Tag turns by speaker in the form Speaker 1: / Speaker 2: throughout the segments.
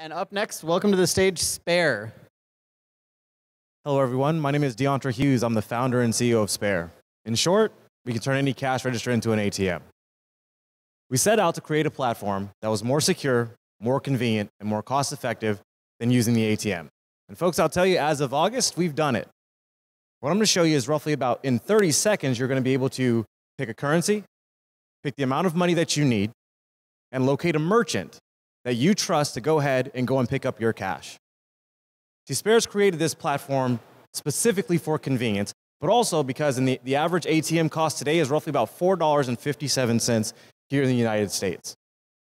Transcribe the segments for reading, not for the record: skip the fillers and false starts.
Speaker 1: And up next, welcome to the stage, Spare.
Speaker 2: Hello, everyone. My name is Deontra Hughes. I'm the founder and CEO of Spare. In short, we can turn any cash register into an ATM. We set out to create a platform that was more secure, more convenient, and more cost-effective than using the ATM. And folks, I'll tell you, as of August, we've done it. What I'm going to show you is roughly about in 30 seconds, you're going to be able to pick a currency, pick the amount of money that you need, and locate a merchant that you trust to go ahead and go and pick up your cash. See, Spare's created this platform specifically for convenience, but also because the average ATM cost today is roughly about $4.57 here in the United States.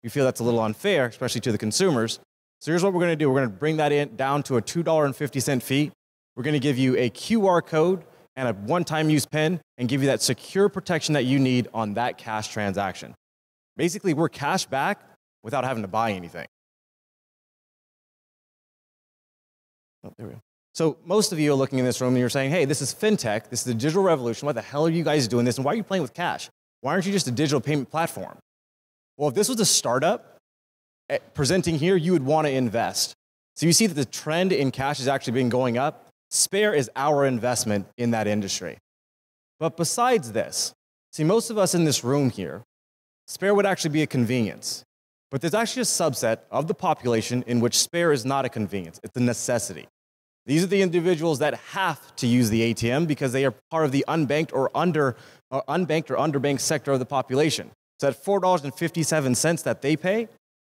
Speaker 2: We feel that's a little unfair, especially to the consumers. So here's what we're going to do. We're going to bring that down to a $2.50 fee. We're going to give you a QR code and a one-time use PIN and give you that secure protection that you need on that cash transaction. Basically, we're cash back without having to buy anything. Oh, there we go. So most of you are looking in this room and you're saying, hey, this is fintech, this is the digital revolution, why the hell are you guys doing this, and why are you playing with cash? Why aren't you just a digital payment platform? Well, if this was a startup presenting here, you would want to invest. So you see that the trend in cash has actually been going up. Spare is our investment in that industry. But besides this, see, most of us in this room here, Spare would actually be a convenience. But there's actually a subset of the population in which Spare is not a convenience, it's a necessity. These are the individuals that have to use the ATM because they are part of the unbanked or underbanked sector of the population. So at $4.57 that they pay,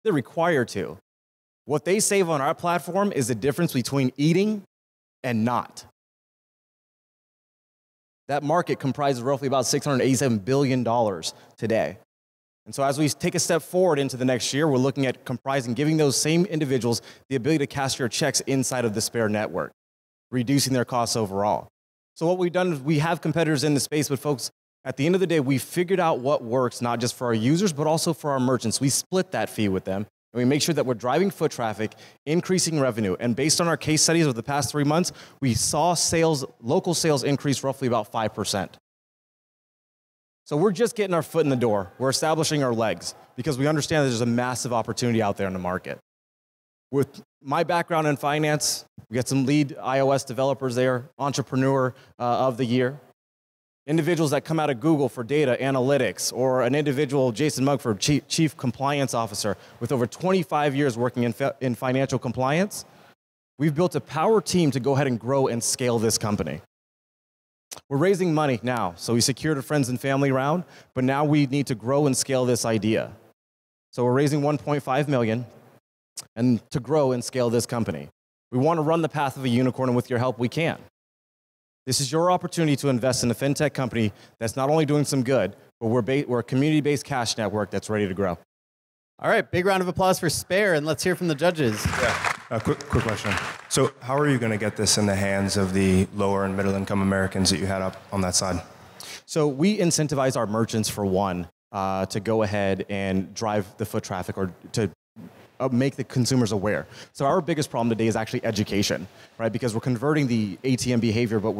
Speaker 2: they're required to. What they save on our platform is the difference between eating and not. That market comprises roughly about $687 billion today. And so as we take a step forward into the next year, we're looking at giving those same individuals the ability to cash your checks inside of the Spare network, reducing their costs overall. So what we've done is we have competitors in the space, but folks, at the end of the day, we figured out what works, not just for our users, but also for our merchants. We split that fee with them, and we make sure that we're driving foot traffic, increasing revenue. And based on our case studies over the past 3 months, we saw local sales increase roughly about 5%. So we're just getting our foot in the door. We're establishing our legs because we understand that there's a massive opportunity out there in the market. With my background in finance, we got some lead iOS developers there, entrepreneur of the year, individuals that come out of Google for data analytics, or an individual, Jason Mugford, chief compliance officer with over 25 years working in financial compliance. We've built a power team to go ahead and grow and scale this company. We're raising money now, so we secured a friends and family round, but now we need to grow and scale this idea. So we're raising $1.5 million and to grow and scale this company. We want to run the path of a unicorn, and with your help, we can. This is your opportunity to invest in a fintech company that's not only doing some good, but we're a community-based cash network that's ready to grow.
Speaker 1: All right, big round of applause for Spare, and let's hear from the judges.
Speaker 3: Yeah. Quick question. So how are you going to get this in the hands of the lower and middle income Americans that you had up on that side?
Speaker 2: So we incentivize our merchants, for one, to go ahead and drive the foot traffic or to make the consumers aware. So our biggest problem today is actually education, right? Because we're converting the ATM behavior, but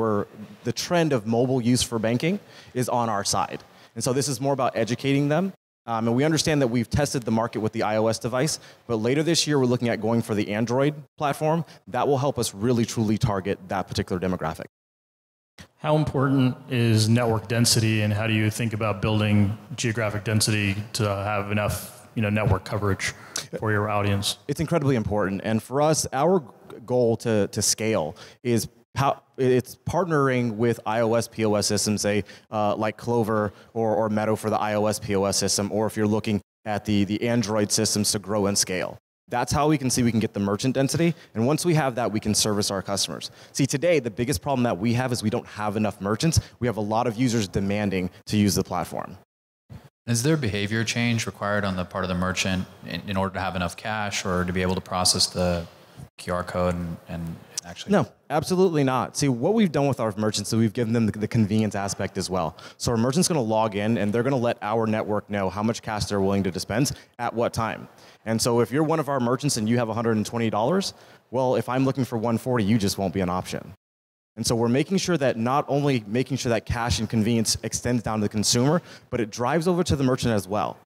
Speaker 2: the trend of mobile use for banking is on our side. And so this is more about educating them. And we understand that we've tested the market with the iOS device, but later this year we're looking at going for the Android platform. That will help us really, truly target that particular demographic.
Speaker 4: How important is network density, and how do you think about building geographic density to have enough network coverage for your audience?
Speaker 2: It's incredibly important. And for us, our goal to scale is it's partnering with iOS POS systems, say like Clover or Meadow for the iOS POS system, or if you're looking at the Android systems to grow and scale. That's how we can get the merchant density, and once we have that, we can service our customers. See, today, the biggest problem that we have is we don't have enough merchants. We have a lot of users demanding to use the platform.
Speaker 5: Is there behavior change required on the part of the merchant in order to have enough cash or to be able to process the QR code and actually?
Speaker 2: No, absolutely not. See, what we've done with our merchants is we've given them the convenience aspect as well. So our merchant's going to log in, and they're going to let our network know how much cash they're willing to dispense at what time. And so if you're one of our merchants and you have $120, well, if I'm looking for $140, you just won't be an option. And so we're making sure that not only making sure that cash and convenience extends down to the consumer, but it drives over to the merchant as well.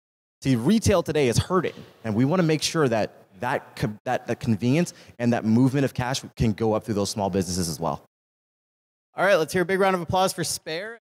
Speaker 2: See, retail today is hurting, and we want to make sure that that convenience and that movement of cash can go up through those small businesses as well.
Speaker 1: All right, let's hear a big round of applause for Spare.